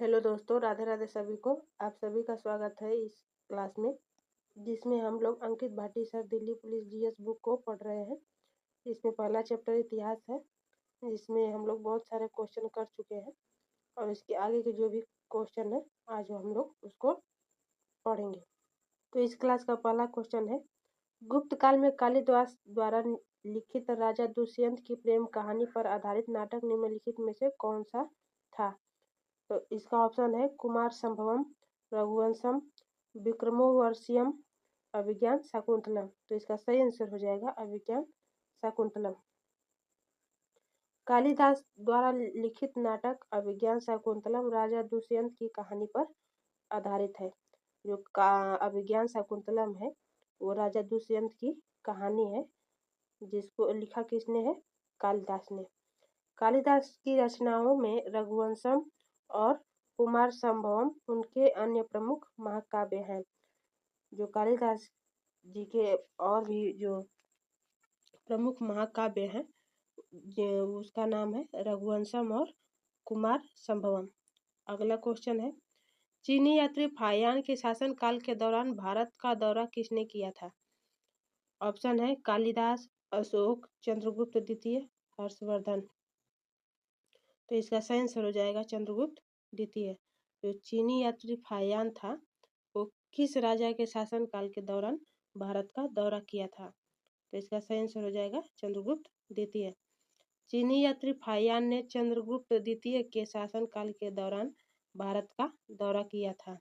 Hello दोस्तों, राधे राधे सभी को। आप सभी का स्वागत है इस क्लास में, जिसमें हम लोग Ankit Bhati sir Delhi police GS book को पढ़ रहे हैं। इसमें पहला चैप्टर इतिहास है, जिसमें हम लोग बहुत सारे क्वेश्चन कर चुके हैं और इसके आगे के जो भी क्वेश्चन है आज हम लोग उसको पढ़ेंगे। तो इस क्लास का पहला क्वेश्चन है, गुप्त काल में कालिदास द्वारा लिखित राजा दुष्यंत की प्रेम कहानी पर आधारित नाटक निम्नलिखित में से कौन सा था? तो इसका ऑप्शन है कुमार संभवम, रघुवंशम, विक्रमोर्वशीयम, अभिज्ञान शाकुंतलम। तो इसका सही आंसर हो जाएगा अभिज्ञान शाकुंतलम। कालिदास द्वारा लिखित नाटक अभिज्ञान शाकुंतलम राजा दुष्यंत की कहानी पर आधारित है। जो अभिज्ञान शाकुंतलम है वो राजा दुष्यंत की कहानी है, जिसको लिखा किसने है? कालिदास ने। कालिदास की रचनाओं में रघुवंशम और कुमार संभवम उनके अन्य प्रमुख महाकाव्य हैं। जो कालिदास जी के और भी जो प्रमुख महाकाव्य हैं उसका नाम है रघुवंशम और कुमार संभवम। अगला क्वेश्चन है, चीनी यात्री फाहियान के शासन काल के दौरान भारत का दौरा किसने किया था? ऑप्शन है कालिदास, अशोक, चंद्रगुप्त द्वितीय, हर्षवर्धन। तो इसका सही आंसर हो जाएगा चंद्रगुप्त द्वितीय। जो चीनी यात्री फाहियान था वो किस राजा के शासन काल के दौरान भारत का दौरा किया था? तो इसका सही आंसर हो जाएगा चंद्रगुप्त द्वितीय। चीनी यात्री फाहियान ने चंद्रगुप्त द्वितीय के शासन काल के दौरान भारत का दौरा किया था।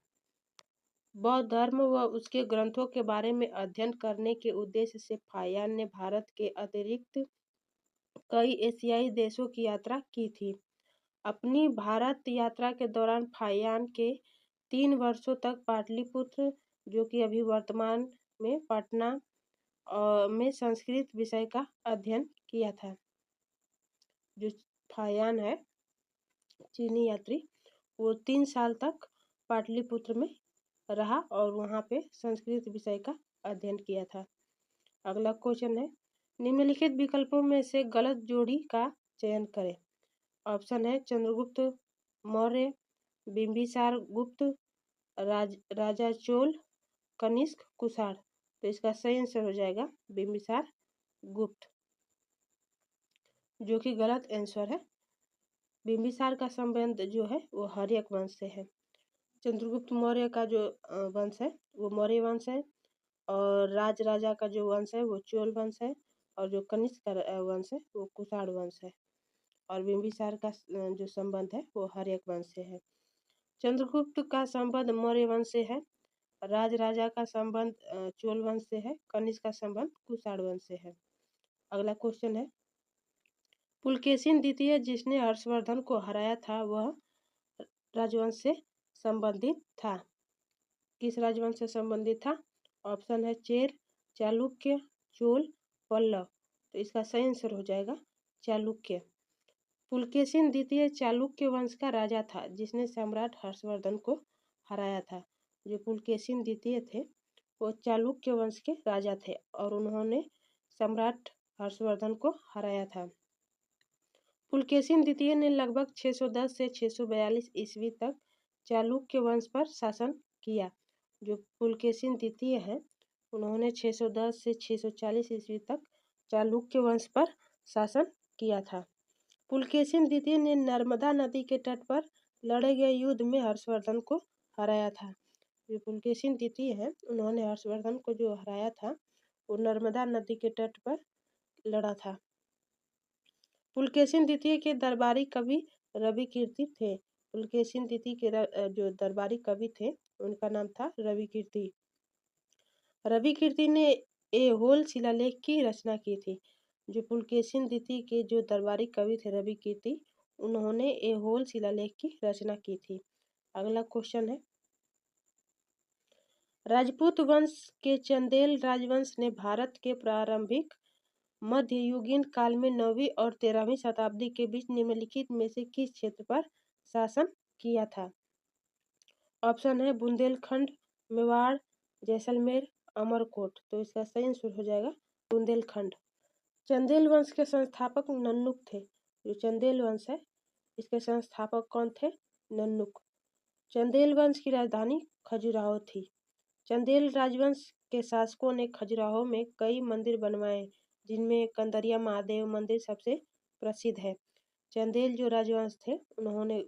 बौद्ध धर्म व उसके ग्रंथों के बारे में अध्ययन करने के उद्देश्य से फाहियान ने भारत के अतिरिक्त कई एशियाई देशों की यात्रा की थी। अपनी भारत यात्रा के दौरान फाहियान के 3 वर्षों तक पाटलिपुत्र, जो कि अभी वर्तमान में पटना में संस्कृत विषय का अध्ययन किया था। जो फाहियान है चीनी यात्री, वो 3 साल तक पाटलिपुत्र में रहा और वहाँ पे संस्कृत विषय का अध्ययन किया था। अगला क्वेश्चन है, निम्नलिखित विकल्पों में से गलत जोड़ी का चयन करें। ऑप्शन है चंद्रगुप्त मौर्य, बिंबिसार गुप्त, राजा चोल, कनिष्क कुषाण। तो इसका सही आंसर हो जाएगा बिंबिसार गुप्त, जो कि गलत आंसर है। बिंबिसार का संबंध जो है वो हर्यक वंश से है। चंद्रगुप्त मौर्य का जो वंश है वो मौर्य वंश है और राजा का जो वंश है वो चोल वंश है और जो कनिष्क का वंश है वो कुषाण वंश है और बिंबिसार का जो संबंध है वो हर्यक वंश से है। चंद्रगुप्त का संबंध मौर्य वंश से है, राजा का संबंध चोल वंश से है, कनिष्क का संबंध कुषाण वंश से है। अगला क्वेश्चन है, पुलकेशिन द्वितीय जिसने हर्षवर्धन को हराया था वह राजवंश से संबंधित था। किस राजवंश से संबंधित था? ऑप्शन है चेर, चालुक्य, चोल, पल्लव। तो इसका सही आंसर हो जाएगा चालुक्य। पुलकेशिन द्वितीय चालुक्य वंश का राजा था जिसने सम्राट हर्षवर्धन को हराया था। जो पुलकेशिन द्वितीय थे वो चालुक्य वंश के राजा थे और उन्होंने सम्राट हर्षवर्धन को हराया था। पुलकेशिन द्वितीय ने लगभग 610 से 642 ईस्वी तक चालुक्य वंश पर शासन किया। जो पुलकेशिन द्वितीय है उन्होंने 610 से 640 ईस्वी तक चालुक्य वंश पर शासन किया था। पुलकेशिन द्वितीय ने नर्मदा नदी के तट पर लड़े गए युद्ध में हर्षवर्धन को हराया था। जो पुलकेशिन द्वितीय है उन्होंने हर्षवर्धन को जो हराया था वो नर्मदा नदी के तट पर लड़ा था। पुलकेशिन द्वितीय के दरबारी कवि रवि कीर्ति थे। पुलकेशिन द्वितीय के जो दरबारी कवि थे उनका नाम था रवि कीर्ति। रवि कीर्ति ने ऐहोल शिलालेख की रचना की थी। जो पुलकेशिन द्वितीय के जो दरबारी कवि थे रवि कीर्ति, उन्होंने ऐहोल शिलालेख की रचना की थी। अगला क्वेश्चन है, राजपूत वंश के चंदेल राजवंश ने भारत के प्रारंभिक मध्ययुगीन काल में 9वीं और 13वीं शताब्दी के बीच निम्नलिखित में से किस क्षेत्र पर शासन किया था? ऑप्शन है बुंदेलखंड, मेवाड़, जैसलमेर, अमरकोट। तो इसका सही आंसर हो जाएगा बुंदेलखंड। चंदेल वंश के संस्थापक नन्नुक थे। जो चंदेल वंश है इसके संस्थापक कौन थे? नन्नुक। चंदेल वंश की राजधानी खजुराहो थी। चंदेल राजवंश के शासकों ने खजुराहो में कई मंदिर बनवाए, जिनमें कंदरिया महादेव मंदिर सबसे प्रसिद्ध है। चंदेल जो राजवंश थे उन्होंने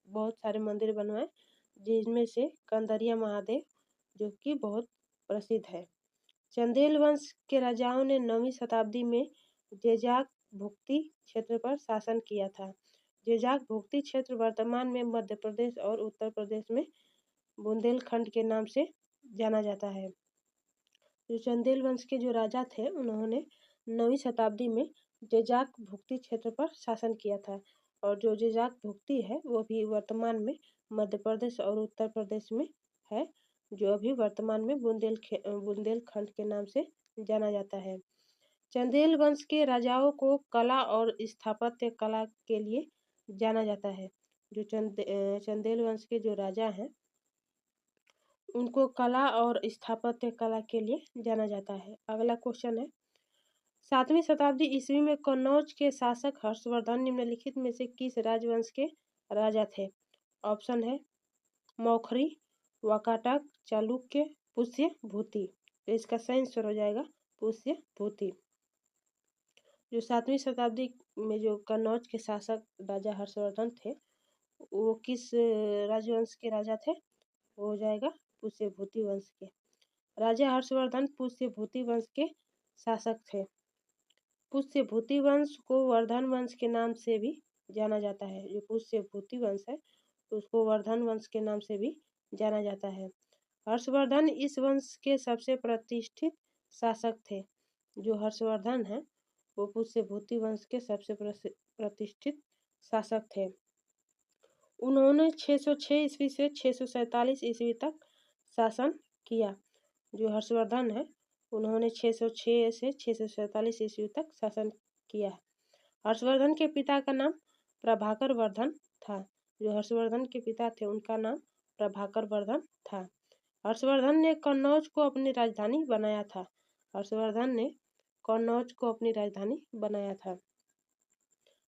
बहुत सारे मंदिर बनवाए, जिनमें से कंदरिया महादेव जो कि बहुत प्रसिद्ध है। चंदेल वंश के राजाओं ने 9वीं शताब्दी में जेजाक भुक्ती क्षेत्र पर शासन किया था। जेजाक भुक्ती क्षेत्र वर्तमान में मध्य प्रदेश और उत्तर प्रदेश में बुंदेलखंड के नाम से जाना जाता है। जो चंदेल वंश के जो राजा थे उन्होंने 9वीं शताब्दी में जेजाक भुक्ती क्षेत्र पर शासन किया था, और जो जेजाक भुक्ती है वो भी वर्तमान में मध्य प्रदेश और उत्तर प्रदेश में है, जो अभी वर्तमान में बुंदेलखंड के नाम से जाना जाता है। चंदेल वंश के राजाओं को कला और स्थापत्य कला के लिए जाना जाता है। जो चंदेल वंश के जो राजा हैं उनको कला और स्थापत्य कला के लिए जाना जाता है। अगला क्वेश्चन है, 7वीं शताब्दी ईस्वी में कन्नौज के शासक हर्षवर्धन निम्नलिखित में से किस राजवंश के राजा थे? ऑप्शन है मौखरी, वाकाटक, चालुक्य, पुष्य भूति। तो इसका सही आंसर हो जाएगा पुष्य भूति। जो 7वीं शताब्दी में जो कन्नौज के शासक राजा हर्षवर्धन थे वो किस राजवंश के राजा थे? वो हो जाएगा पुष्यभूति वंश के। राजा हर्षवर्धन पुष्यभूति वंश के शासक थे। पुष्यभूति वंश को वर्धन वंश के नाम से भी जाना जाता है। जो पुष्यभूति वंश है उसको वर्धन वंश के नाम से भी जाना जाता है। हर्षवर्धन इस वंश के सबसे प्रतिष्ठित शासक थे। जो हर्षवर्धन है वो पुष्यभूति वंश के सबसे प्रतिष्ठित शासक थे। उन्होंने 606 ईस्वी से 647 ईस्वी तक शासन किया। जो हर्षवर्धन है उन्होंने 606 से 647 ईस्वी तक शासन किया। हर्षवर्धन के पिता का नाम प्रभाकर वर्धन था। जो हर्षवर्धन के पिता थे उनका नाम प्रभाकर वर्धन था। हर्षवर्धन ने कन्नौज को अपनी राजधानी बनाया था। हर्षवर्धन ने कन्नौज को अपनी राजधानी बनाया था।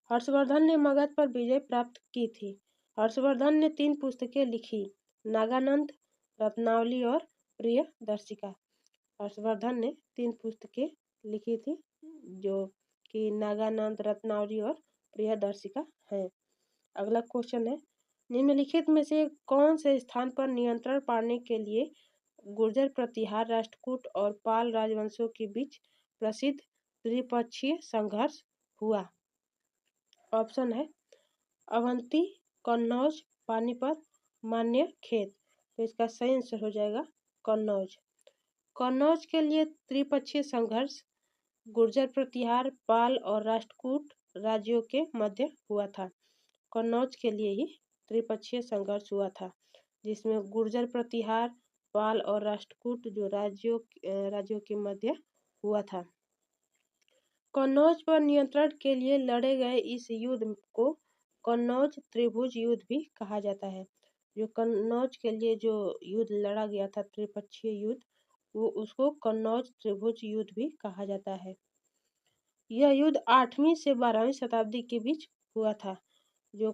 हर्षवर्धन ने मगध पर विजय प्राप्त की थी। हर्षवर्धन ने 3 पुस्तकें लिखी, नागानंद, रत्नावली और प्रियदर्शिका। हर्षवर्धन ने 3 पुस्तकें लिखी थी जो कि नागानंद, रत्नावली और प्रियदर्शिका है। अगला क्वेश्चन है, निम्नलिखित में से कौन से स्थान पर नियंत्रण पाने के लिए गुर्जर प्रतिहार, राष्ट्रकूट और पाल राजवंशों के बीच प्रसिद्ध त्रिपक्षीय संघर्ष हुआ? ऑप्शन है अवंती, कन्नौज, पानीपत, मान्यखेत। तो इसका सही आंसर हो जाएगा कन्नौज। कन्नौज के लिए त्रिपक्षीय संघर्ष गुर्जर प्रतिहार, पाल और राष्ट्रकूट राज्यों के मध्य हुआ था। कन्नौज के लिए ही त्रिपक्षीय संघर्ष हुआ था, जिसमें गुर्जर प्रतिहार, पाल और राष्ट्रकूट जो राज्यों के मध्य हुआ था। कन्नौज पर नियंत्रण के लिए लड़े गए इस युद्ध को कन्नौज त्रिभुज युद्ध भी कहा जाता है। जो कन्नौज के लिए जो युद्ध लड़ा गया था त्रिपक्षीय युद्ध, वो उसको कन्नौज त्रिभुज युद्ध भी कहा जाता है। यह युद्ध 8वीं से 12वीं शताब्दी के बीच हुआ था। जो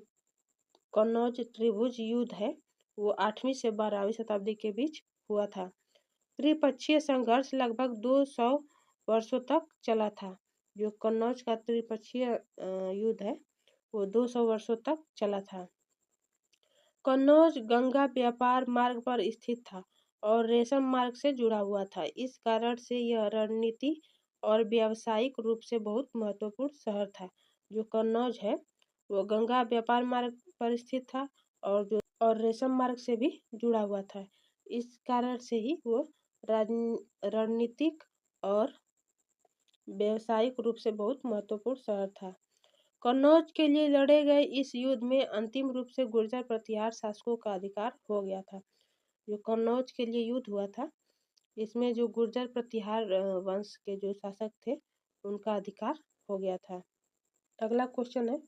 कन्नौज त्रिभुज युद्ध है वो 8वीं से 12वीं शताब्दी के बीच हुआ था। त्रिपक्षीय संघर्ष लगभग 200 वर्षों तक चला था। जो कन्नौज का त्रिपक्षीय युद्ध है वो 200 वर्षों तक चला था। कन्नौज गंगा व्यापार मार्ग पर स्थित था और रेशम मार्ग से जुड़ा हुआ था। इस कारण से यह रणनीति और व्यावसायिक रूप से बहुत महत्वपूर्ण शहर था। जो कन्नौज है वो गंगा व्यापार मार्ग पर स्थित था और रेशम मार्ग से भी जुड़ा हुआ था। इस कारण से ही वो रणनीतिक और व्यावसायिक रूप से बहुत महत्वपूर्ण शहर था। कन्नौज के लिए लड़े गए इस युद्ध में अंतिम रूप से गुर्जर प्रतिहार शासकों का अधिकार हो गया था। जो कन्नौज के लिए युद्ध हुआ था इसमें जो गुर्जर प्रतिहार वंश के जो शासक थे उनका अधिकार हो गया था। अगला क्वेश्चन है,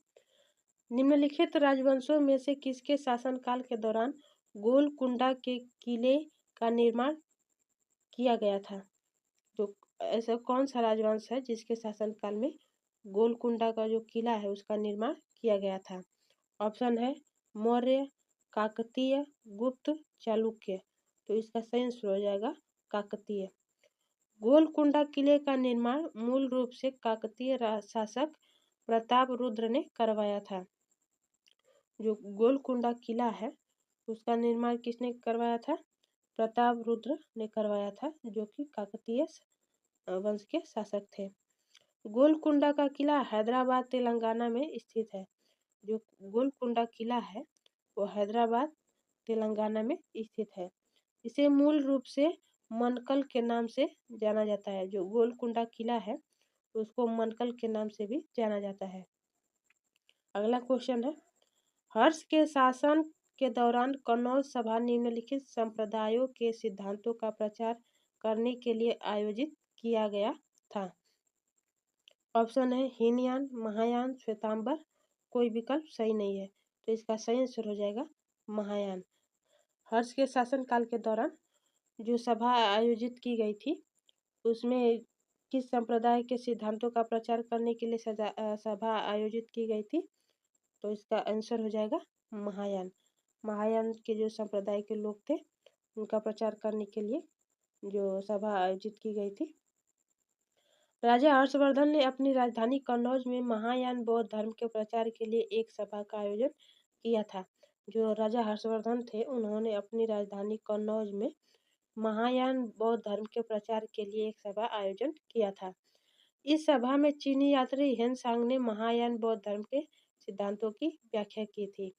निम्नलिखित राजवंशों में से किसके शासनकाल के दौरान गोलकुंडा के किले का निर्माण किया गया था? तो ऐसा कौन सा राजवंश है जिसके शासनकाल में गोलकुंडा का जो किला है उसका निर्माण किया गया था? ऑप्शन है मौर्य, काकतीय, गुप्त, चालुक्य। तो इसका सही आंसर हो जाएगा काकतीय। गोलकुंडा किले का निर्माण मूल रूप से काकतीय शासक प्रताप रुद्र ने करवाया था। जो गोलकुंडा किला है उसका निर्माण किसने करवाया था? प्रताप रुद्र ने करवाया था, जो कि काकतीय वंश के शासक थे। गोलकुंडा का किला हैदराबाद तेलंगाना में स्थित है। जो गोलकुंडा किला है वो हैदराबाद तेलंगाना में स्थित है। इसे मूल रूप से मनकल के नाम से जाना जाता है। जो गोलकुंडा किला है उसको मनकल के नाम से भी जाना जाता है। अगला क्वेश्चन है, हर्ष के शासन के दौरान कन्नौज सभा निम्नलिखित संप्रदायों के सिद्धांतों का प्रचार करने के लिए आयोजित किया गया था। ऑप्शन है हीनयान, महायान, श्वेतांबर। कोई विकल्प सही नहीं है, तो इसका सही आंसर हो जाएगा महायान। हर्ष के शासनकाल के दौरान जो सभा आयोजित की गई थी उसमें किस संप्रदाय के सिद्धांतों का प्रचार करने के लिए सभा आयोजित की गई थी? तो इसका आंसर हो जाएगा महायान। महायान के जो संप्रदाय के लोग थे उनका प्रचार करने के लिए जो सभा आयोजित की गई थी। राजा हर्षवर्धन ने अपनी राजधानी कन्नौज में महायान बौद्ध धर्म के प्रचार के लिए एक सभा का आयोजन किया था। जो राजा हर्षवर्धन थे उन्होंने अपनी राजधानी कन्नौज में महायान बौद्ध धर्म के प्रचार के लिए एक सभा आयोजन किया था। इस सभा में चीनी यात्री हेनसांग ने महायान बौद्ध धर्म के सिद्धांतों की व्याख्या की थी।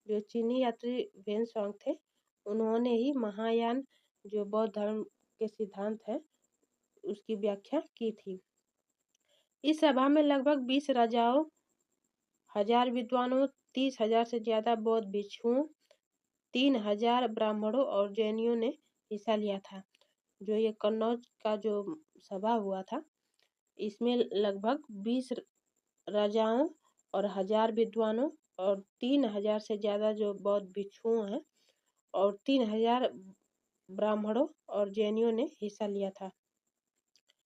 जो चीनी यात्री हेनसांग थे उन्होंने ही महायान जो बौद्ध धर्म के सिद्धांत है उसकी व्याख्या की थी। इस सभा में लगभग 20 राजाओं, 1000 विद्वानों, 30,000 से ज्यादा बौद्ध भिक्षुओं, 3000 ब्राह्मणों और जैनियों ने हिस्सा लिया था। जो ये कन्नौज का जो सभा हुआ था इसमें लगभग 20 राजाओं और 1000 विद्वानों और 3000 से ज्यादा जो बौद्ध भिक्षुओं हैं और 3000 ब्राह्मणों और जैनियों ने हिस्सा लिया था।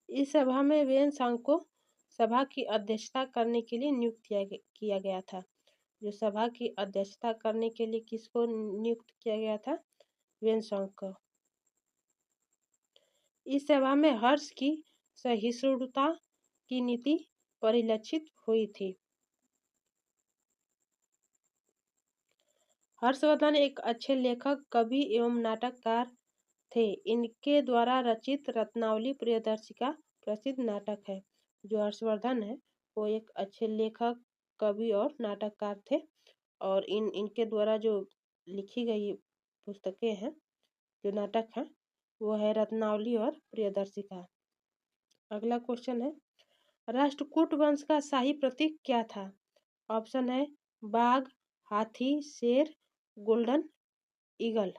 इस सभा में वेनसांग को सभा की अध्यक्षता करने के लिए नियुक्त किया गया था। जो सभा की अध्यक्षता करने के लिए किसको नियुक्त किया गया था? वेनसांग को। इस सभा में हर्ष की सहिष्णुता की नीति परिलक्षित हुई थी। हर्षवर्धन एक अच्छे लेखक, कवि एवं नाटककार थे। इनके द्वारा रचित रत्नावली प्रियदर्शिका प्रसिद्ध नाटक है। जो हर्षवर्धन है वो एक अच्छे लेखक, कवि और नाटककार थे और इनके द्वारा जो लिखी गई पुस्तकें हैं, जो नाटक हैं, वो है रत्नावली और प्रियदर्शिका। अगला क्वेश्चन है, राष्ट्रकूट वंश का शाही प्रतीक क्या था? ऑप्शन है बाघ, हाथी, शेर, गोल्डन ईगल।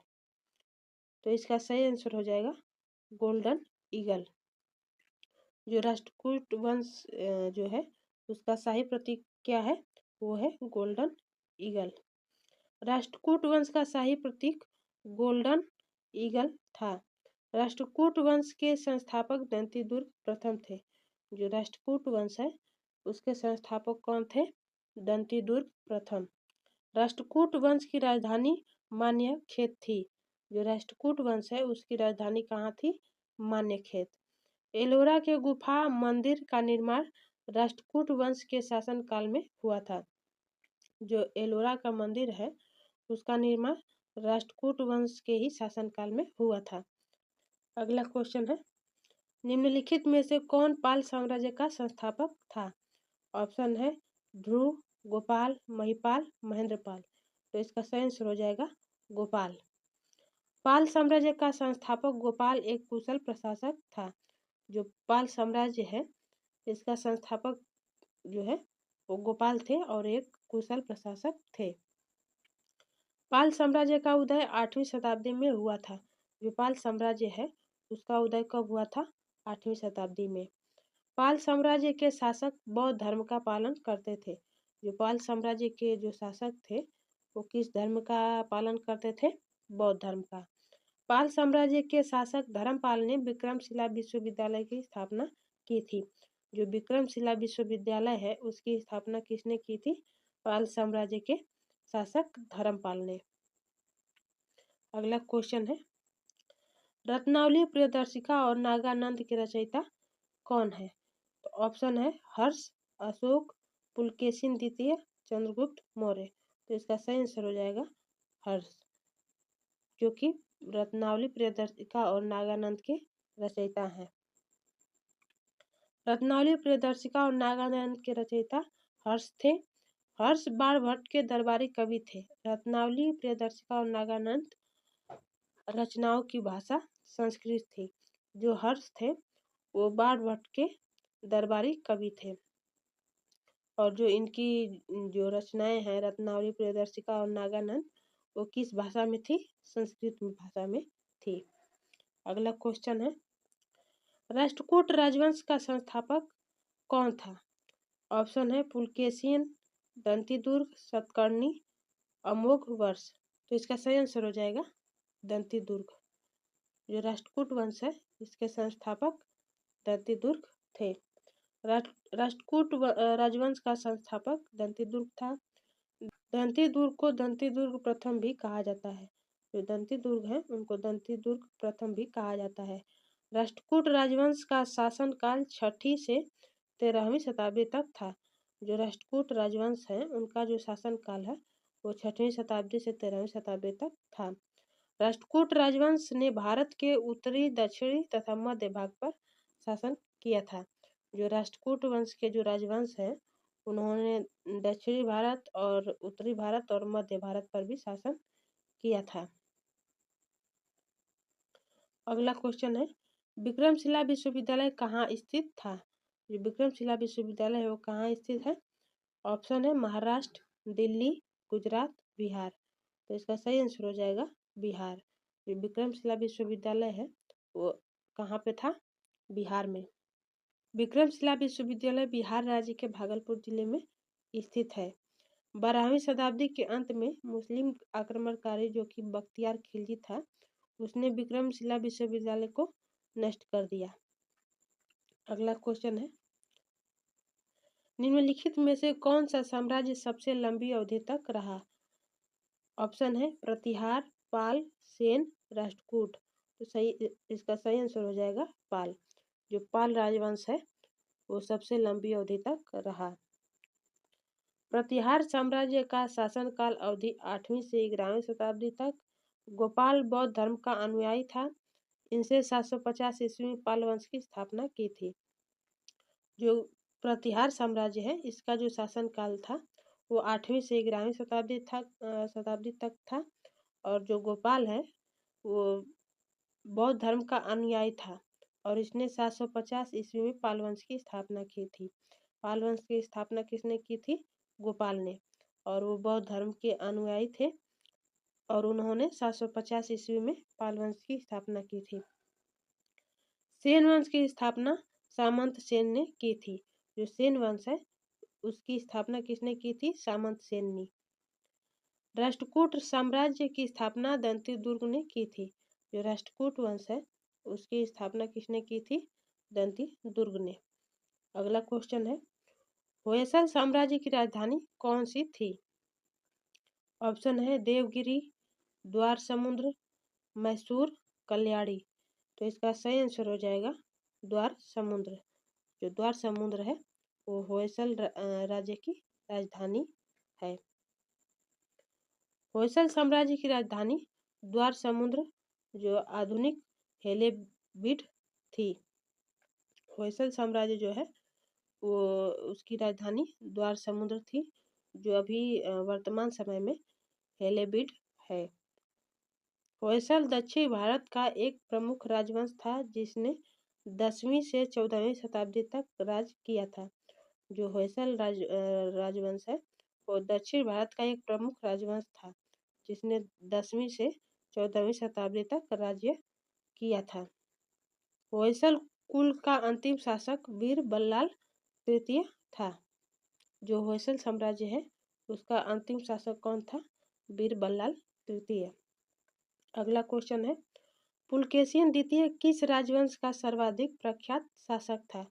तो इसका सही आंसर हो जाएगा गोल्डन ईगल। जो राष्ट्रकूट वंश जो है उसका शाही प्रतीक क्या है? वो है गोल्डन ईगल। राष्ट्रकूट वंश का शाही प्रतीक गोल्डन ईगल था। राष्ट्रकूट वंश के संस्थापक दंतीदुर्ग प्रथम थे। जो राष्ट्रकूट वंश है उसके संस्थापक कौन थे? दंतीदुर्ग प्रथम। राष्ट्रकूट वंश की राजधानी मान्यखेत थी। जो राष्ट्रकूट वंश है उसकी राजधानी कहाँ थी? मान्यखेत। एलोरा के गुफा मंदिर का निर्माण राष्ट्रकूट वंश के शासनकाल में हुआ था। जो एलोरा का मंदिर है उसका निर्माण राष्ट्रकूट वंश के ही शासनकाल में हुआ था। अगला क्वेश्चन है, निम्नलिखित में से कौन पाल साम्राज्य का संस्थापक था? ऑप्शन है ध्रुव, गोपाल, महिपाल, महेंद्रपाल। तो इसका सही आंसर हो जाएगा गोपाल। पाल साम्राज्य का संस्थापक गोपाल एक कुशल प्रशासक था। जो पाल साम्राज्य है इसका संस्थापक जो है वो गोपाल थे और एक कुशल प्रशासक थे। पाल साम्राज्य का उदय 8वीं शताब्दी में हुआ था। जो पाल साम्राज्य है उसका उदय कब हुआ था? 8वीं शताब्दी में। पाल साम्राज्य के शासक बौद्ध धर्म का पालन करते थे। जो पाल साम्राज्य के जो शासक थे वो किस धर्म का पालन करते थे? बौद्ध धर्म का। पाल साम्राज्य के शासक धर्मपाल ने विक्रमशिला विश्वविद्यालय की स्थापना की थी। जो विक्रमशिला विश्वविद्यालय है उसकी स्थापना किसने की थी? पाल साम्राज्य के शासक धर्मपाल ने। अगला क्वेश्चन है, रत्नावली प्रियदर्शिका और नागानंद के रचयिता कौन है? तो ऑप्शन है हर्ष, अशोक, पुलकेशिन द्वितीय, चंद्रगुप्त मौर्य। तो इसका सही आंसर हो जाएगा हर्ष, जो कि रत्नावली प्रियदर्शिका और नागानंद के रचयिता हैं। रत्नावली प्रियदर्शिका और नागानंद के रचयिता हर्ष थे। हर्ष बाणभट्ट के दरबारी कवि थे। रत्नावली प्रियदर्शिका और नागानंद रचनाओं की भाषा संस्कृत थी। जो हर्ष थे वो बाणभट्ट के दरबारी कवि थे, और जो इनकी जो रचनाएं हैं रत्नावली प्रियदर्शिका और नागानंद, वो किस भाषा में थी? संस्कृत भाषा में थी। अगला क्वेश्चन है, राष्ट्रकूट राजवंश का संस्थापक कौन था? ऑप्शन है पुलकेशिन, दंतीदुर्ग, सतकर्णी, अमोघवर्ष। तो इसका सही आंसर हो जाएगा दंतीदुर्ग। जो राष्ट्रकूट वंश है इसके संस्थापक दंतीदुर्ग थे। राष्ट्रकूट राजवंश का संस्थापक दंतीदुर्ग था। दंतीदुर्ग को दंतीदुर्ग प्रथम भी कहा जाता है। जो दंतीदुर्ग है उनको दंतीदुर्ग प्रथम भी कहा जाता है। राष्ट्रकूट राजवंश का शासनकाल 6वीं से 13वीं शताब्दी तक था। जो राष्ट्रकूट राजवंश है उनका जो शासनकाल है वो 6वीं शताब्दी से 13वीं शताब्दी तक था। राष्ट्रकूट राजवंश ने भारत के उत्तरी, दक्षिणी तथा मध्य भाग पर शासन किया था। जो राष्ट्रकूट वंश के जो राजवंश है उन्होंने दक्षिणी भारत और उत्तरी भारत और मध्य भारत पर भी शासन किया था। अगला क्वेश्चन है, विक्रमशिला विश्वविद्यालय कहाँ स्थित था? जो विक्रमशिला विश्वविद्यालय है वो कहाँ स्थित है? ऑप्शन है महाराष्ट्र, दिल्ली, गुजरात, बिहार। तो इसका सही आंसर हो जाएगा बिहार। जो विक्रमशिला विश्वविद्यालय है वो कहाँ पे था? बिहार में। विक्रमशिला विश्वविद्यालय बिहार राज्य के भागलपुर जिले में स्थित है। 12वीं शताब्दी के अंत में मुस्लिम आक्रमणकारी जो कि बख्तियार खिलजी था, उसने विक्रमशिला विश्वविद्यालय को नष्ट कर दिया। अगला क्वेश्चन है, निम्नलिखित में से कौन सा साम्राज्य सबसे लंबी अवधि तक रहा? ऑप्शन है प्रतिहार, पाल, सेन, राष्ट्रकूट। तो सही, इसका सही आंसर हो जाएगा पाल। जो पाल राजवंश है वो सबसे लंबी अवधि तक रहा। प्रतिहार साम्राज्य का शासनकाल अवधि 8वीं से 11वीं शताब्दी तक। गोपाल बौद्ध धर्म का अनुयायी था। इनसे 750 ईस्वी में पाल वंश की स्थापना की थी। जो प्रतिहार साम्राज्य है इसका जो शासनकाल था वो 8वीं से 11वीं शताब्दी तक था। और जो गोपाल है वो बौद्ध धर्म का अनुयायी था और इसने 750 ईस्वी में पाल वंश की स्थापना की थी। पाल वंश की स्थापना किसने की थी? गोपाल ने। और वो बौद्ध धर्म के अनुयायी थे और उन्होंने 750 ईस्वी में पाल वंश की स्थापना की थी। सेन वंश की स्थापना सामंत सेन ने की थी। जो सेन वंश है उसकी स्थापना किसने की थी? सामंत सेन ने। राष्ट्रकूट साम्राज्य की स्थापना दंतीदुर्ग ने की थी। जो राष्ट्रकूट वंश है उसकी स्थापना किसने की थी? दंतीदुर्ग ने। अगला क्वेश्चन है, होयसल साम्राज्य की राजधानी कौन सी थी? ऑप्शन है देवगिरी, द्वार समुद्र, मैसूर, कल्याणी। तो इसका सही आंसर हो जाएगा द्वार समुद्र। जो द्वार समुद्र है वो होयसल राज्य की राजधानी है। होयसल साम्राज्य की राजधानी द्वार समुद्र जो आधुनिक हेलेबिड थी। होयसल साम्राज्य जो है वो उसकी राजधानी द्वार समुद्र थी, जो अभी वर्तमान समय में हेलेबिड है। होयसल दक्षिण भारत का एक प्रमुख राजवंश था जिसने 10वीं से 14वीं शताब्दी तक राज किया था। जो होयसल राजवंश है वो दक्षिण भारत का एक प्रमुख राजवंश था जिसने 10वीं से 14वीं शताब्दी तक राज्य किया था। होयसल कुल का अंतिम शासक वीर बल्लाल तृतीय था। जो होयसल साम्राज्य है उसका अंतिम शासक कौन था? वीर बल्लाल तृतीय। अगला क्वेश्चन है, पुलकेशिन द्वितीय किस राजवंश का सर्वाधिक प्रख्यात शासक था?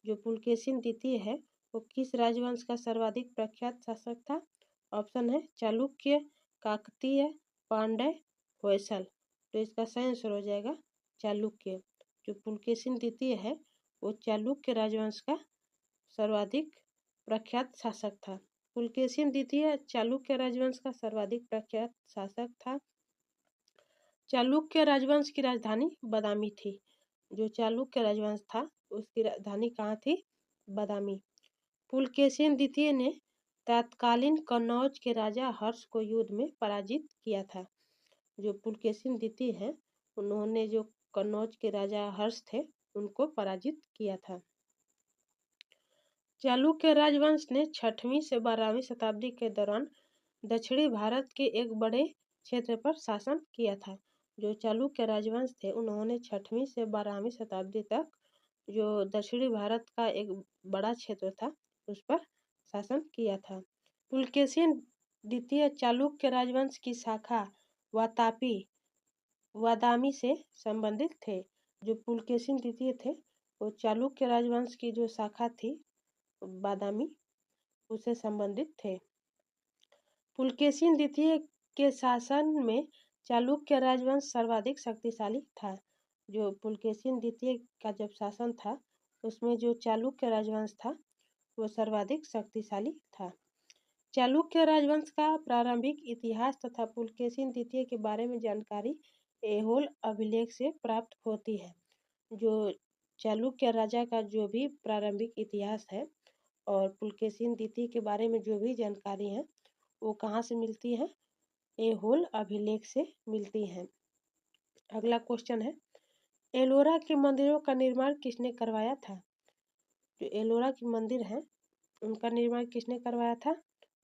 जो पुलकेशिन द्वितीय है वो किस राजवंश का सर्वाधिक प्रख्यात शासक था? ऑप्शन है चालुक्य, काकतीय, पांड्य, होयसल। तो इसका सही आंसर हो जाएगा चालुक्य। जो पुलकेशिन द्वितीय है वो चालुक्य राजवंश का सर्वाधिक प्रख्यात शासक था। पुलकेशिन द्वितीय चालुक्य राजवंश का सर्वाधिक प्रख्यात शासक था। चालुक्य राजवंश की राजधानी बादामी थी। जो चालुक्य राजवंश था उसकी राजधानी कहाँ थी? बादामी। पुलकेशिन द्वितीय ने तत्कालीन कन्नौज के राजा हर्ष को युद्ध में पराजित किया था। जो पुलकेशिन द्वितीय है उन्होंने जो कन्नौज के राजा हर्ष थे उनको पराजित किया था। चालुक्य राजवंश ने 6वीं से 12वीं शताब्दी के दौरान दक्षिणी भारत के एक बड़े क्षेत्र पर शासन किया था। जो चालुक्य राजवंश थे उन्होंने 6वीं से 12वीं शताब्दी तक जो दक्षिणी भारत का एक बड़ा क्षेत्र था उस पर शासन किया था। पुलकेशिन द्वितीय चालुक्य राजवंश की शाखा वातापी बादामी से संबंधित थे। जो पुलकेशिन द्वितीय थे वो चालुक्य राजवंश की जो शाखा थी बादामी उससे संबंधित थे। पुलकेशिन द्वितीय के शासन में चालुक्य राजवंश सर्वाधिक शक्तिशाली था। जो पुलकेशिन द्वितीय का जब शासन था उसमें जो चालुक्य राजवंश था वो सर्वाधिक शक्तिशाली था। चालुक्य राजवंश का प्रारंभिक इतिहास तथा पुलकेशिन द्वितीय के बारे में जानकारी ऐहोल अभिलेख से प्राप्त होती है। जो चालुक्य राजा का जो भी प्रारंभिक इतिहास है और पुलकेशिन द्वितीय के बारे में जो भी जानकारी है वो कहाँ से मिलती है? ऐहोल अभिलेख से मिलती है। अगला क्वेश्चन है, एलोरा के मंदिरों का निर्माण किसने करवाया था? जो एलोरा के मंदिर हैं उनका निर्माण किसने करवाया था?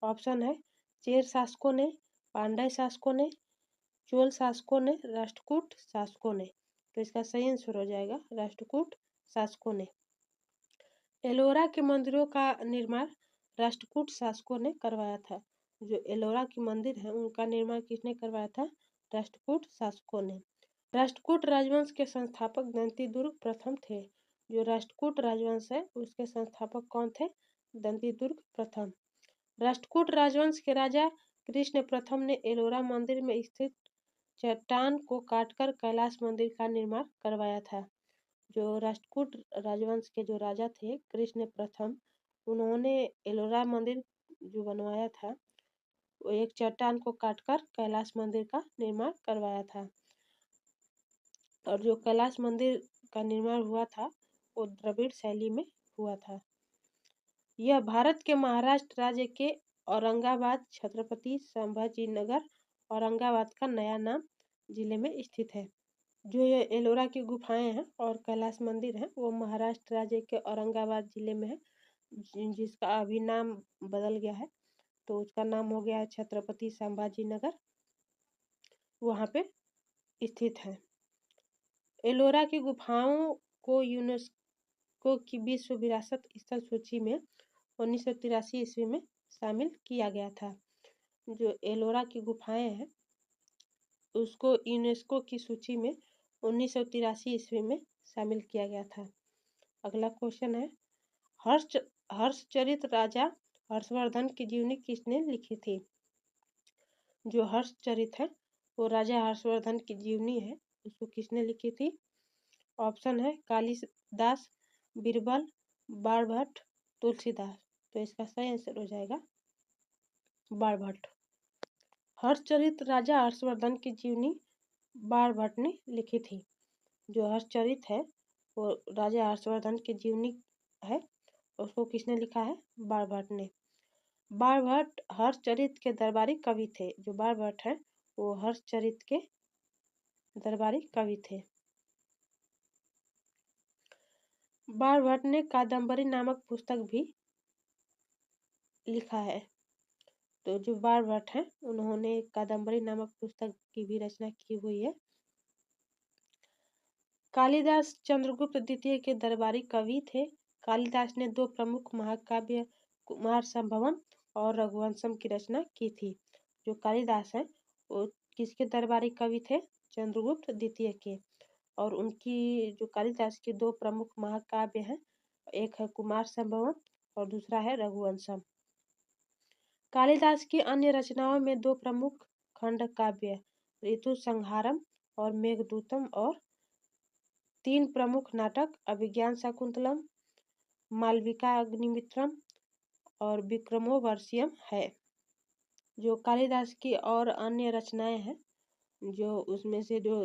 ऑप्शन है चेर शासकों ने, पांड्य शासकों ने, चोल शासकों ने, राष्ट्रकूट शासकों ने। तो इसका सही आंसर हो जाएगा राष्ट्रकूट शासकों ने। एलोरा के मंदिरों का निर्माण राष्ट्रकूट शासकों ने करवाया था। जो एलोरा के मंदिर हैं उनका निर्माण किसने करवाया था? राष्ट्रकूट शासकों ने। राष्ट्रकूट राजवंश के संस्थापक दंतिदुर्ग प्रथम थे। जो राष्ट्रकूट राजवंश है उसके संस्थापक कौन थे? दंतिदुर्ग प्रथम। राष्ट्रकूट राजवंश के राजा कृष्ण प्रथम ने एलोरा मंदिर में स्थित चट्टान को काटकर कैलाश मंदिर का निर्माण करवाया था। जो राष्ट्रकूट राजवंश के जो राजा थे कृष्ण प्रथम उन्होंने एलोरा मंदिर जो बनवाया था वो एक चट्टान को काटकर कैलाश मंदिर का निर्माण करवाया था। और जो कैलाश मंदिर का निर्माण हुआ था वो द्रविड़ शैली में हुआ था। यह भारत के महाराष्ट्र राज्य के औरंगाबाद छत्रपति संभाजी नगर औरंगाबाद का नया नाम जिले में स्थित है। जो ये एलोरा की गुफाएं हैं और कैलाश मंदिर है वो महाराष्ट्र राज्य के औरंगाबाद जिले में है, जिसका अभी नाम बदल गया है। तो उसका नाम हो गया है छत्रपति संभाजी नगर, वहाँ पे स्थित है। एलोरा की गुफाओं को यूनेस्को की विश्व विरासत स्थल सूची में 1983 ईस्वी में शामिल किया गया था। जो एलोरा की गुफाएं हैं उसको यूनेस्को की सूची में 1983 ईस्वी में शामिल किया गया था। अगला क्वेश्चन है, हर्षचरित राजा हर्षवर्धन की जीवनी किसने लिखी थी? जो हर्षचरित है वो राजा हर्षवर्धन की जीवनी है, उसको किसने लिखी थी? ऑप्शन है कालिदास, बीरबल, बाणभट्ट, तुलसीदास। तो इसका सही आंसर हो जाएगा बाणभट्ट। हर्षचरित राजा हर्षवर्धन की जीवनी बाणभट्ट ने लिखी थी। जो हर्षचरित है वो राजा हर्षवर्धन की जीवनी है, उसको किसने लिखा है? बाणभट्ट ने। बाणभट्ट हर्षचरित के दरबारी कवि थे। जो बाणभट्ट है वो हर्षचरित के दरबारी कवि थे। बाणभट्ट ने कादम्बरी नामक पुस्तक भी लिखा है। तो जो बाणभट्ट हैं उन्होंने कादम्बरी नामक पुस्तक की भी रचना की हुई है। कालिदास चंद्रगुप्त द्वितीय के दरबारी कवि थे। कालिदास ने 2 प्रमुख महाकाव्य कुमार संभवम और रघुवंशम की रचना की थी। जो कालिदास है वो किसके दरबारी कवि थे? चंद्रगुप्त द्वितीय के। और उनकी जो कालिदास की 2 प्रमुख महाकाव्य हैं, एक है कुमार संभवम और दूसरा है रघुवंशम। कालिदास की अन्य रचनाओं में 2 प्रमुख खंड काव्य ऋतु संहारम और मेघदूतम, और 3 प्रमुख नाटक अभिज्ञान शाकुंतलम, मालविका अग्निमित्रम और विक्रमोर्वशीयम है। जो कालिदास की और अन्य रचनाएं हैं, जो उसमें से जो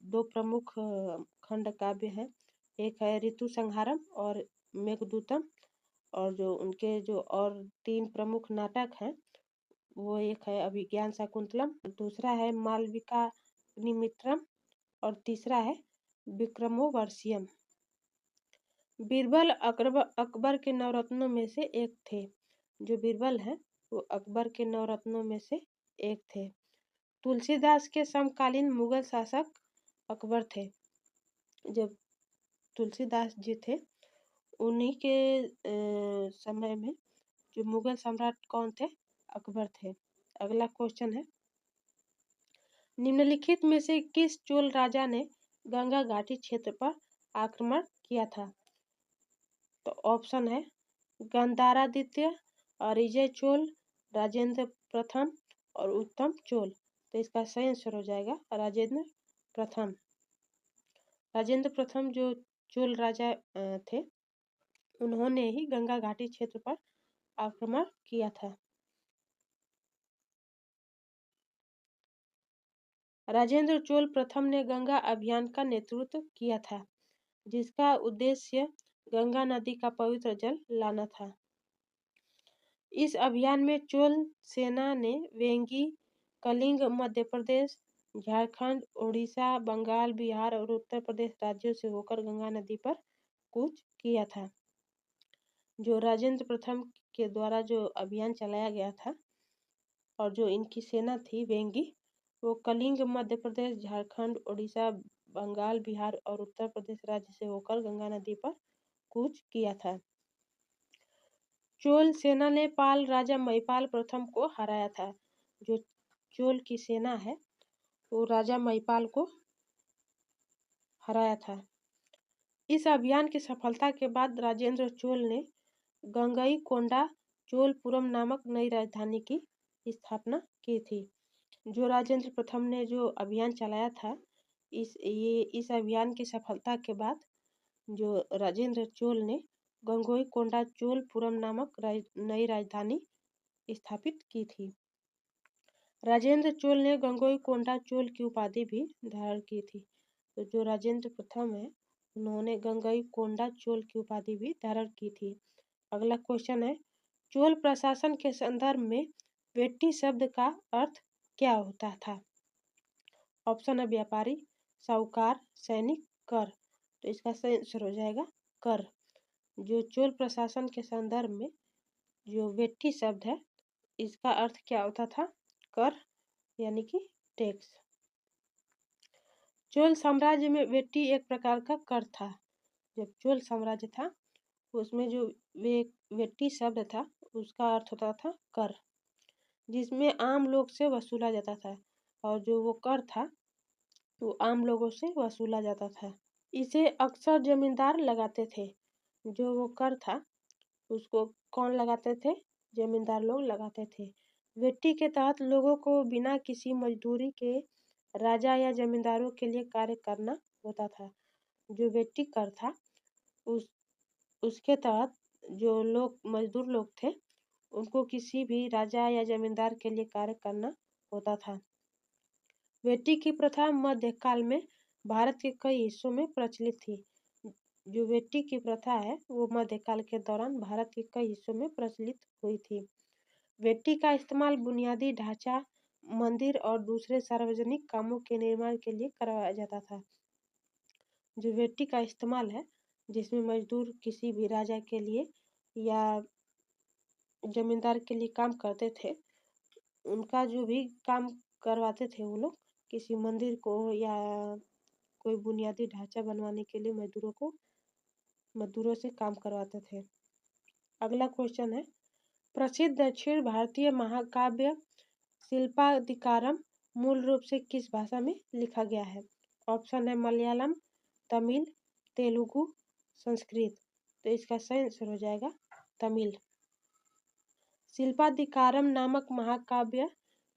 2 प्रमुख खंड काव्य हैं, एक है ऋतु संहारम और मेघदूतम, और जो उनके जो और 3 प्रमुख नाटक हैं, वो एक है अभिज्ञान शाकुंतलम, दूसरा है मालविका अग्निमित्रम और तीसरा है विक्रमोर्वशीयम। बीरबल अकबर के नवरत्नों में से एक थे। जो बीरबल हैं वो अकबर के नवरत्नों में से एक थे। तुलसीदास के समकालीन मुगल शासक अकबर थे। जब तुलसीदास जी थे, उन्हीं के समय में जो मुगल सम्राट कौन थे? अकबर थे। अगला क्वेश्चन है, निम्नलिखित में से किस चोल राजा ने गंगा घाटी क्षेत्र पर आक्रमण किया था? तो ऑप्शन है गंधारादित्य, अरिजय चोल, राजेंद्र प्रथम और उत्तम चोल। तो इसका सही आंसर हो जाएगा राजेंद्र प्रथम। राजेंद्र प्रथम जो चोल राजा थे, उन्होंने ही गंगा घाटी क्षेत्र पर आक्रमण किया था। राजेंद्र चोल प्रथम ने गंगा अभियान का नेतृत्व किया था, जिसका उद्देश्य गंगा नदी का पवित्र जल लाना था। इस अभियान में चोल सेना ने वेंगी, कलिंग, मध्य प्रदेश, झारखंड, उड़ीसा, बंगाल, बिहार और उत्तर प्रदेश राज्यों से होकर गंगा नदी पर कूच किया था। जो राजेंद्र प्रथम के द्वारा जो अभियान चलाया गया था और जो इनकी सेना थी वेंगी, वो कलिंग, मध्य प्रदेश, झारखंड, उड़ीसा, बंगाल, बिहार और उत्तर प्रदेश राज्य से होकर गंगा नदी पर कूच किया था। चोल सेना ने पाल राजा महिपाल प्रथम को हराया था। जो चोल की सेना है वो राजा महिपाल को हराया था। इस अभियान की सफलता के बाद राजेंद्र चोल ने गंगईकोंडा चोलपुरम नामक नई राजधानी की स्थापना की थी। जो राजेंद्र प्रथम ने जो अभियान चलाया था, इस अभियान की सफलता के बाद जो राजेंद्र चोल ने गंगईकोंडा चोलपुरम नामक नई राजधानी स्थापित की थी। राजेंद्र चोल ने गंगईकोंडा चोल की उपाधि भी धारण की थी। तो जो राजेंद्र प्रथम है, उन्होंने गंगईकोंडा चोल की उपाधि भी धारण की थी। अगला क्वेश्चन है, चोल प्रशासन के संदर्भ में वेट्टी शब्द का अर्थ क्या होता था? ऑप्शन है व्यापारी, साहूकार, सैनिक, कर। तो इसका सही आंसर हो जाएगा कर। जो चोल प्रशासन के संदर्भ में जो वेट्टी शब्द है, इसका अर्थ क्या होता था? कर, यानी कि टैक्स। चोल साम्राज्य में वेट्टी एक प्रकार का कर था। जब चोल साम्राज्य था, उसमें जो वेट्टी शब्द था, उसका अर्थ होता था कर, जिसमें आम लोग से वसूला जाता था। और जो वो कर था, वो आम लोगों से वसूला जाता था। इसे अक्सर जमींदार लगाते थे। जो वो कर था, उसको कौन लगाते थे? जमींदार लोग लगाते थे। वेट्टी के तहत लोगों को बिना किसी मजदूरी के राजा या जमींदारों के लिए कार्य करना होता था। जो वेट्टी कर था, उसके तहत जो लोग मजदूर लोग थे, उनको किसी भी राजा या जमींदार के लिए कार्य करना होता था। वेट्टी की प्रथा मध्यकाल में भारत के कई हिस्सों में प्रचलित थी। जो वेट्टी की प्रथा है, वो मध्यकाल के दौरान भारत के कई हिस्सों में प्रचलित हुई थी। वेट्टी का इस्तेमाल बुनियादी ढांचा, मंदिर और दूसरे सार्वजनिक कामों के निर्माण के लिए करवाया जाता था। जो वेट्टी का इस्तेमाल है, जिसमें मजदूर किसी भी राजा के लिए या जमींदार के लिए काम करते थे, उनका जो भी काम करवाते थे वो लोग, किसी मंदिर को या कोई बुनियादी ढांचा बनवाने के लिए मजदूरों से काम करवाते थे। अगला क्वेश्चन है, प्रसिद्ध दक्षिण भारतीय महाकाव्य शिल्पाधिकारम मूल रूप से किस भाषा में लिखा गया है? ऑप्शन है मलयालम, तमिल, तेलुगु, संस्कृत। तो इसका सही आंसर हो जाएगा तमिल। शिल्पाधिकारम नामक महाकाव्य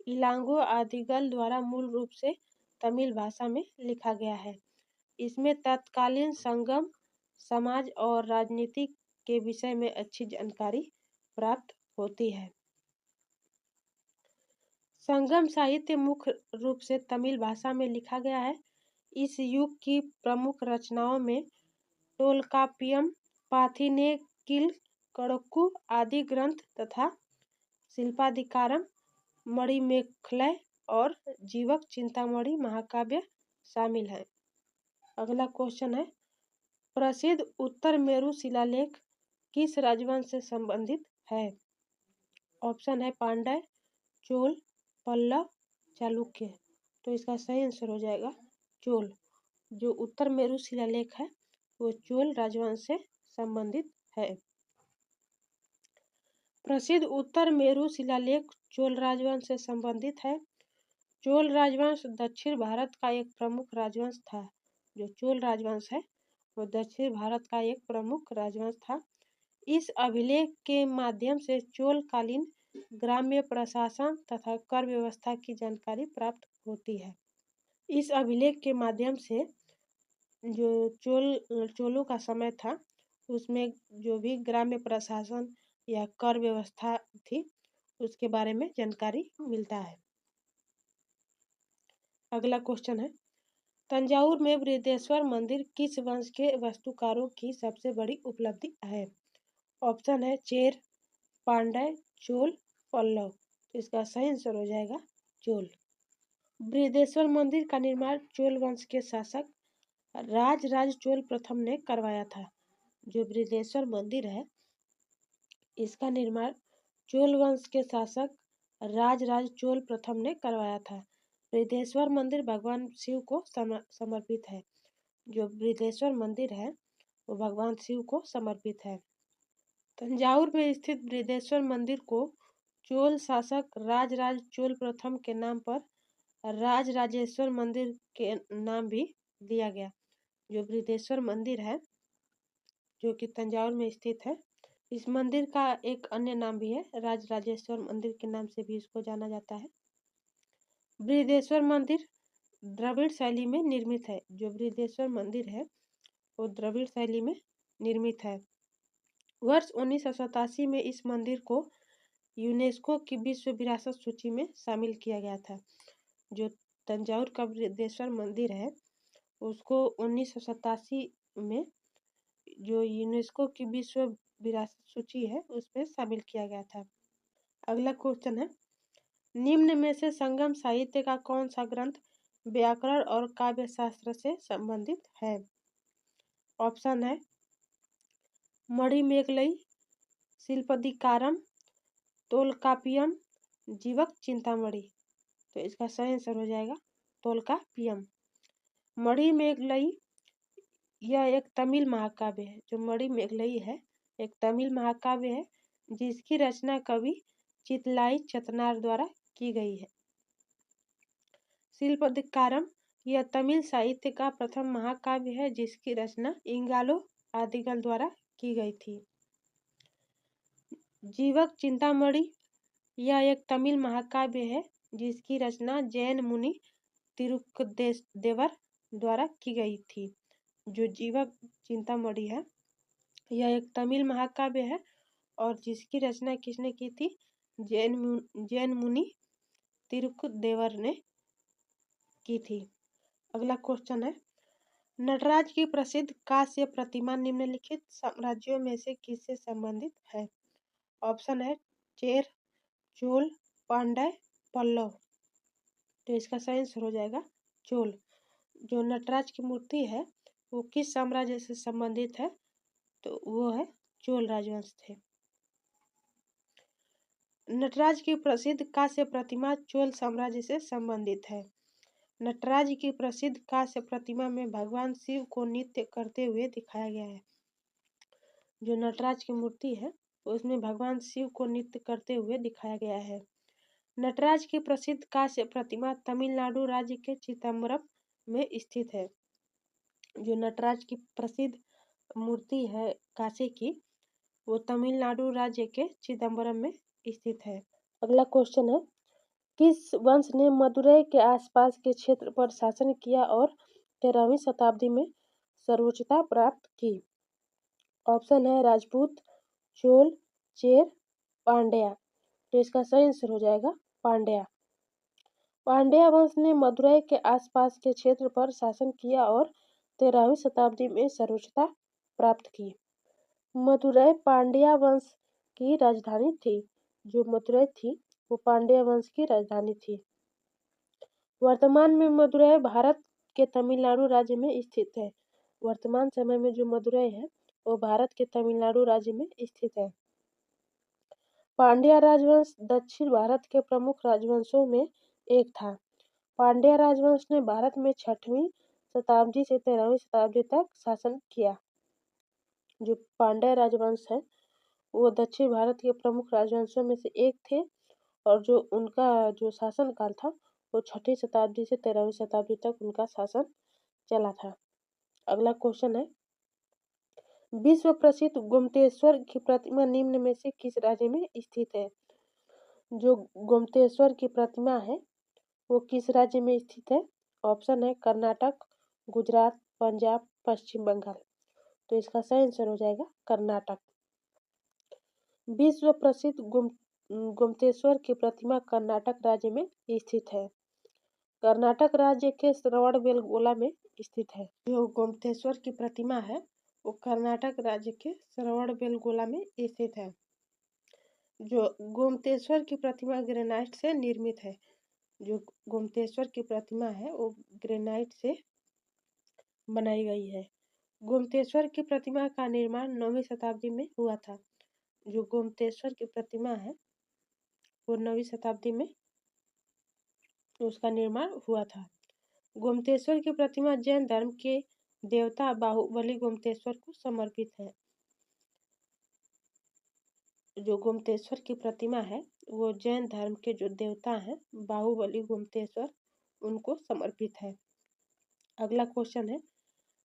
इलांगो आदिगल द्वारा मूल रूप से तमिल भाषा में लिखा गया है। इसमें तत्कालीन संगम समाज और राजनीति के विषय में अच्छी जानकारी प्राप्त होती है। संगम साहित्य मुख्य रूप से तमिल भाषा में लिखा गया है। इस युग की प्रमुख रचनाओं में टोलकाप्पियम, पाथिनेक्किल कडक्कू आदि ग्रंथ तथा शिल्पाधिकारम, मणिमेखलै और जीवक चिंतामणि महाकाव्य शामिल हैं। अगला क्वेश्चन है, प्रसिद्ध उत्तर मेरु शिलालेख किस राजवंश से संबंधित है? ऑप्शन है पांड्य, चोल, पल्लव, चालुक्य। तो इसका सही आंसर हो जाएगा चोल। जो उत्तर मेरु शिलालेख है वो चोल राजवंश से संबंधित है। प्रसिद्ध उत्तर मेरु शिलालेख चोल राजवंश से संबंधित है। चोल राजवंश दक्षिण भारत का एक प्रमुख राजवंश था। जो चोल राजवंश है वो दक्षिण भारत का एक प्रमुख राजवंश था। इस अभिलेख के माध्यम से चोल कालीन ग्राम्य प्रशासन तथा कर व्यवस्था की जानकारी प्राप्त होती है। इस अभिलेख के माध्यम से जो चोलों का समय था उसमें जो भी ग्राम्य प्रशासन या कर व्यवस्था थी उसके बारे में जानकारी मिलता है। अगला क्वेश्चन है, तंजावुर में बृहदेश्वर मंदिर किस वंश के वास्तुकारों की सबसे बड़ी उपलब्धि है? ऑप्शन है चेर, पांड्य, चोल, पल्लव। तो इसका सही आंसर हो जाएगा चोल। बृहदेश्वर मंदिर का निर्माण चोल वंश के शासक राज चोल प्रथम ने करवाया था। जो बृहदेश्वर मंदिर है इसका निर्माण चोल वंश के शासक राज चोल प्रथम ने करवाया था। बृहदेश्वर मंदिर भगवान शिव को समर्पित है। जो बृहदेश्वर मंदिर है वो भगवान शिव को समर्पित है। तंजावुर में स्थित बृहदेश्वर मंदिर को चोल शासक राज चोल प्रथम के नाम पर राजेश्वर मंदिर के नाम भी दिया गया। जो बृहदेश्वर मंदिर है जो कि तंजावुर में स्थित है, इस मंदिर का एक अन्य नाम भी है, राजेश्वर मंदिर के नाम से भी इसको जाना जाता है। बृहदेश्वर मंदिर द्रविड़ शैली में निर्मित है। जो बृहदेश्वर मंदिर है वो द्रविड़ शैली में निर्मित है। वर्ष 1987 में इस मंदिर को यूनेस्को की विश्व विरासत सूची में शामिल किया गया था। जो तंजावुर का बृहदेश्वर मंदिर है उसको 1987 में जो यूनेस्को की विश्व विरासत सूची है उसमें शामिल किया गया था। अगला क्वेश्चन है, निम्न में से संगम साहित्य का कौन सा ग्रंथ व्याकरण और काव्य शास्त्र से संबंधित है? ऑप्शन है मणिमेखलै, शिल्पाधिकारम, टोलकाप्पियम, जीवक चिंतामणि। तो इसका सही आंसर हो जाएगा टोलकाप्पियम। मणिमेखलै यह एक तमिल महाकाव्य है। जो मणिमेखलै है एक तमिल महाकाव्य है जिसकी रचना कवि चितलाई चतनार द्वारा की गई है। शिल्पाधिकारम यह तमिल साहित्य का प्रथम महाकाव्य है जिसकी रचना इंगालो आदिगल द्वारा की गई थी। जीवक चिंतामणि यह एक तमिल महाकाव्य है जिसकी रचना जैन मुनि तिरुक्कुदेवर द्वारा की गई थी। जो जीवक चिंतामणि है यह एक तमिल महाकाव्य है और जिसकी रचना किसने की थी? जैन मुनि तिरुक्कुदेवर ने की थी। अगला क्वेश्चन है, नटराज की प्रसिद्ध कांस्य प्रतिमा निम्नलिखित साम्राज्यों में से किससे संबंधित है? ऑप्शन है चेर, चोल, पांड्य, पल्लव। तो इसका सही आंसर हो जाएगा चोल। जो नटराज की मूर्ति है वो किस साम्राज्य से संबंधित है? तो वो है चोल राजवंश थे। नटराज की प्रसिद्ध कांस्य प्रतिमा चोल साम्राज्य से संबंधित है। नटराज की प्रसिद्ध कांस्य प्रतिमा में भगवान शिव को नृत्य करते हुए दिखाया गया है। जो नटराज की मूर्ति है उसमें भगवान शिव को नृत्य करते हुए दिखाया गया है। नटराज की प्रसिद्ध कांस्य प्रतिमा तमिलनाडु राज्य के चिदम्बरम में स्थित है। जो नटराज की प्रसिद्ध मूर्ति है कांसे की वो तमिलनाडु राज्य के चिदम्बरम में स्थित है। अगला क्वेश्चन है, किस वंश ने मदुरै के आसपास के क्षेत्र पर शासन किया और 13वीं शताब्दी में सर्वोच्चता प्राप्त की? ऑप्शन है राजपूत, चोल, चेर, पांड्या। तो इसका सही आंसर हो जाएगा पांड्या। पांड्या वंश ने मदुरै के आसपास के क्षेत्र पर शासन किया और 13वीं शताब्दी में सर्वोच्चता प्राप्त की। मदुरै पांड्या वंश की राजधानी थी। जो मदुरै थी वो पांड्या वंश की राजधानी थी। वर्तमान में मदुरै भारत के तमिलनाडु राज्य में स्थित है। वर्तमान समय में जो मदुरै है वो भारत के तमिलनाडु राज्य में स्थित है। पांड्या राजवंश दक्षिण भारत के प्रमुख राजवंशों में एक था। पांड्या राजवंश ने भारत में 6वीं शताब्दी से 13वीं शताब्दी तक शासन किया। जो पांड्या राजवंश है वो दक्षिण भारत के प्रमुख राजवंशों में से एक थे और जो उनका जो शासन काल था वो 6वीं शताब्दी से 13वीं शताब्दी तक उनका शासन चला था। अगला क्वेश्चन है, विश्व प्रसिद्ध गोमतेश्वर की प्रतिमा निम्न में से किस राज्य में स्थित है? जो गोमतेश्वर की प्रतिमा है वो किस राज्य में स्थित है? ऑप्शन है कर्नाटक, गुजरात, पंजाब, पश्चिम बंगाल। तो इसका सही आंसर हो जाएगा कर्नाटक। विश्व प्रसिद्ध गोमतेश्वर की प्रतिमा कर्नाटक राज्य में स्थित है। कर्नाटक राज्य के श्रवणबेलगोला में स्थित है। जो गोमतेश्वर की प्रतिमा है वो कर्नाटक राज्य के श्रवणबेलगोला में स्थित है। जो गोमतेश्वर की प्रतिमा ग्रेनाइट से निर्मित है। जो गोमतेश्वर की प्रतिमा है वो ग्रेनाइट से बनाई गई है। गोमतेश्वर की प्रतिमा का निर्माण 9वीं शताब्दी में हुआ था। जो गोमतेश्वर की प्रतिमा है वो 9वीं शताब्दी में उसका निर्माण हुआ था। गोमतेश्वर की प्रतिमा जैन धर्म के देवता बाहुबली गोमतेश्वर को समर्पित है। जो गोमतेश्वर की प्रतिमा है वो जैन धर्म के जो देवता हैं बाहुबली गोमतेश्वर उनको समर्पित है। अगला क्वेश्चन है,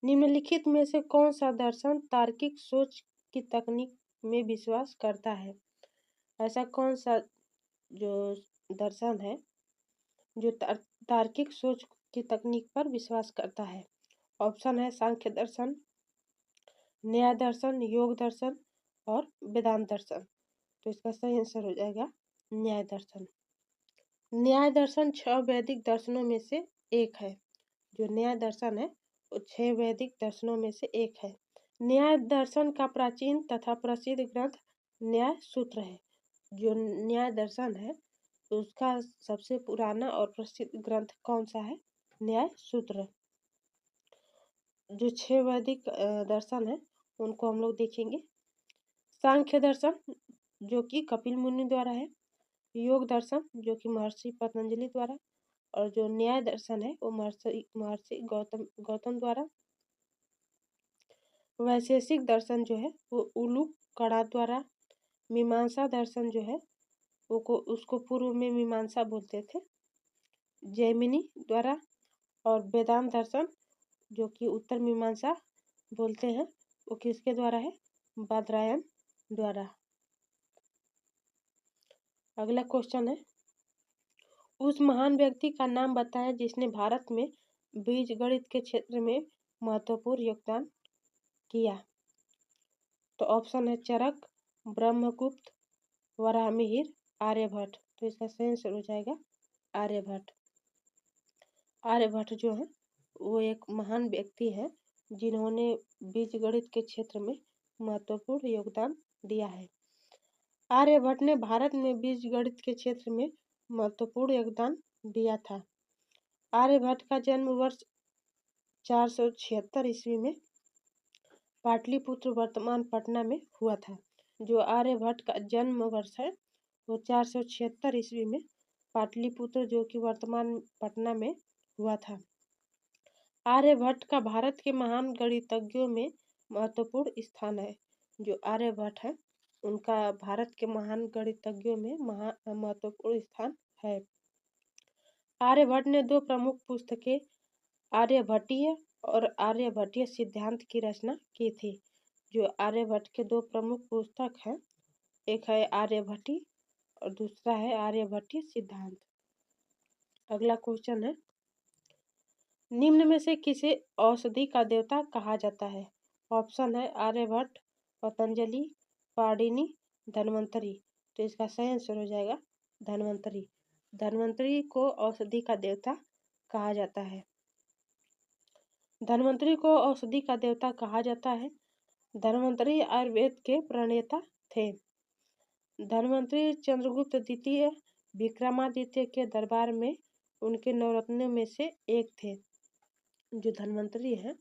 निम्नलिखित में से कौन सा दर्शन तार्किक सोच की तकनीक में विश्वास करता है? ऐसा कौन सा जो दर्शन है जो तार्किक सोच की तकनीक पर विश्वास करता है? ऑप्शन है सांख्य दर्शन, न्याय दर्शन, योग दर्शन और वेदांत दर्शन। तो इसका सही आंसर हो जाएगा न्याय दर्शन। न्याय दर्शन 6 वैदिक दर्शनों में से एक है। जो न्याय दर्शन है वो 6 वैदिक दर्शनों में से एक है। न्याय दर्शन का प्राचीन तथा प्रसिद्ध ग्रंथ न्याय सूत्र है। जो न्याय दर्शन है उसका सबसे पुराना और प्रसिद्ध ग्रंथ कौन सा है? न्याय सूत्र। जो 6 वैदिक दर्शन है उनको हम लोग देखेंगे। सांख्य दर्शन जो कि कपिल मुनि द्वारा है, योग दर्शन जो कि महर्षि पतंजलि द्वारा, और जो न्याय दर्शन है वो महर्षि गौतम द्वारा। वैशेषिक दर्शन जो है वो उलूक कड़ा द्वारा। मीमांसा दर्शन जो है वो उसको पूर्व में मीमांसा बोलते थे, जैमिनी द्वारा। और वेदांत दर्शन जो कि उत्तर मीमांसा बोलते हैं वो किसके द्वारा है? बादरायण द्वारा। अगला क्वेश्चन है, उस महान व्यक्ति का नाम बताएं जिसने भारत में बीजगणित के क्षेत्र में महत्वपूर्ण योगदान किया। तो ऑप्शन है चरक, ब्रह्मगुप्त, वराहमिहिर, आर्यभट्ट। तो इसका सही आंसर हो जाएगा आर्यभट्ट। आर्यभट्ट जो है वो एक महान व्यक्ति है जिन्होंने बीजगणित के क्षेत्र में महत्वपूर्ण योगदान दिया है। आर्यभट्ट ने भारत में बीजगणित के क्षेत्र में महत्वपूर्ण योगदान दिया था। आर्यभट्ट का जन्म वर्ष 476 ईस्वी में पाटलिपुत्र वर्तमान पटना में हुआ था। जो आर्यभट्ट का जन्म वर्ष है वो 476 ईस्वी में पाटलिपुत्र जो कि वर्तमान पटना में हुआ था। आर्यभट्ट का भारत के महान गणितज्ञों में महत्वपूर्ण स्थान है। जो आर्यभट्ट है उनका भारत के महान गणितज्ञों में महत्वपूर्ण स्थान है। आर्यभट्ट ने 2 प्रमुख पुस्तकें आर्यभट्टीय और आर्यभट्टीय सिद्धांत की रचना की थी। जो आर्यभट्ट के 2 प्रमुख पुस्तक हैं, एक है आर्यभट्टी और दूसरा है आर्यभट्टीय सिद्धांत। अगला क्वेश्चन है, निम्न में से किसे औषधि का देवता कहा जाता है? ऑप्शन है आर्यभट्ट, पतंजलि, पाणिनि, धन्वंतरि। तो इसका सही आंसर हो जाएगा धन्वंतरि। धन्वंतरि को औषधि का देवता कहा जाता है। धन्वंतरि को औषधि का देवता कहा जाता है। धन्वंतरि आयुर्वेद के प्रणेता थे। धन्वंतरि चंद्रगुप्त द्वितीय विक्रमादित्य के दरबार में उनके नवरत्नों में से एक थे। जो धन्वंतरि हैं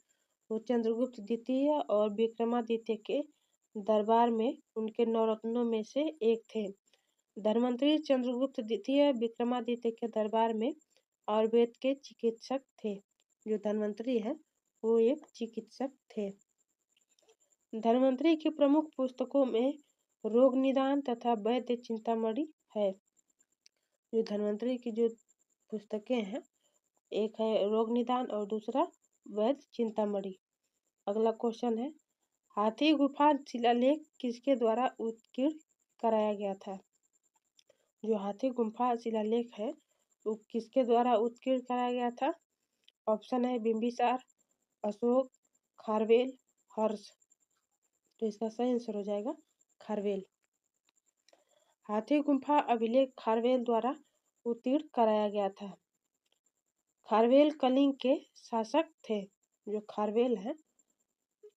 वो चंद्रगुप्त द्वितीय और विक्रमादित्य के दरबार में उनके नवरत्नों में से एक थे। धन्वंतरि चंद्रगुप्त द्वितीय विक्रमादित्य के दरबार में आयुर्वेद के चिकित्सक थे। जो धन्वंतरि हैं वो एक चिकित्सक थे। धन्वंतरि की प्रमुख पुस्तकों में रोग निदान तथा वैद्य चिंतामणि है। जो धन्वंतरि की जो पुस्तकें हैं, एक है रोग निदान और दूसरा वैद्य चिंतामणि। अगला क्वेश्चन है, हाथी गुफा शिलालेख किसके द्वारा उत्कीर्ण कराया गया था? जो हाथी गुफा शिलालेख है वो किसके द्वारा उत्कीर्ण कराया गया था? ऑप्शन है बिंबिसार, अशोक, खारवेल, हर्ष। तो इसका सही आंसर हो जाएगा खारवेल। हाथी गुफा अभिलेख खारवेल द्वारा उत्कीर्ण कराया गया था। खारवेल कलिंग के शासक थे। जो खारवेल हैं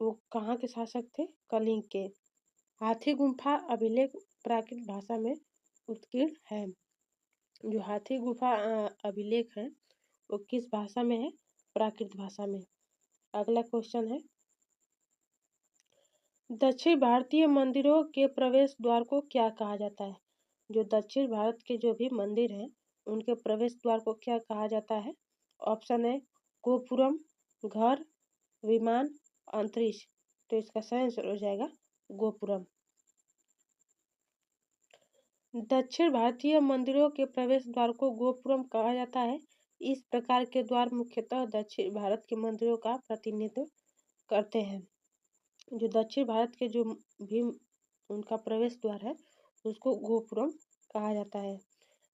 वो कहाँ के शासक थे? कलिंग के। हाथी गुफा अभिलेख प्राकृत भाषा में उत्कीर्ण है। जो हाथी गुफा अभिलेख है वो किस भाषा में है? प्राकृत भाषा में। अगला क्वेश्चन है, दक्षिण भारतीय मंदिरों के प्रवेश द्वार को क्या कहा जाता है? जो दक्षिण भारत के जो भी मंदिर हैं उनके प्रवेश द्वार को क्या कहा जाता है? ऑप्शन है गोपुरम, घर, विमान, अंतरिक्ष। तो इसका सही आंसर हो जाएगा गोपुरम। दक्षिण भारतीय मंदिरों के प्रवेश द्वार को गोपुरम कहा जाता है। इस प्रकार के द्वार मुख्यतः दक्षिण भारत के मंदिरों का प्रतिनिधित्व करते हैं। जो दक्षिण भारत के जो भी उनका प्रवेश द्वार है उसको गोपुरम कहा जाता है।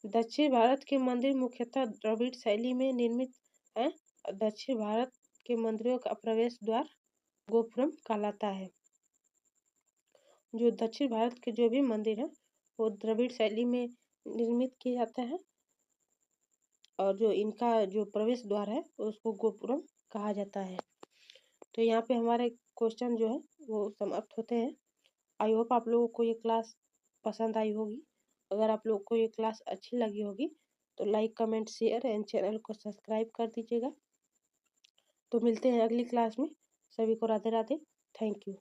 दक्षिण भारत के मंदिर मुख्यतः द्रविड़ शैली में निर्मित हैं। दक्षिण भारत के मंदिरों का प्रवेश द्वार गोपुरम कहलाता है। जो दक्षिण भारत के जो भी मंदिर हैं वो द्रविड़ शैली में निर्मित किए जाते हैं और जो इनका जो प्रवेश द्वार है उसको गोपुरम कहा जाता है। तो यहाँ पे हमारे क्वेश्चन जो है वो समाप्त होते हैं। आई होप आप लोगों को ये क्लास पसंद आई होगी। अगर आप लोगों को ये क्लास अच्छी लगी होगी तो like, comment, share and channel को सब्सक्राइब कर दीजिएगा। तो मिलते हैं अगली क्लास में। सभी को राधे राधे। Thank you.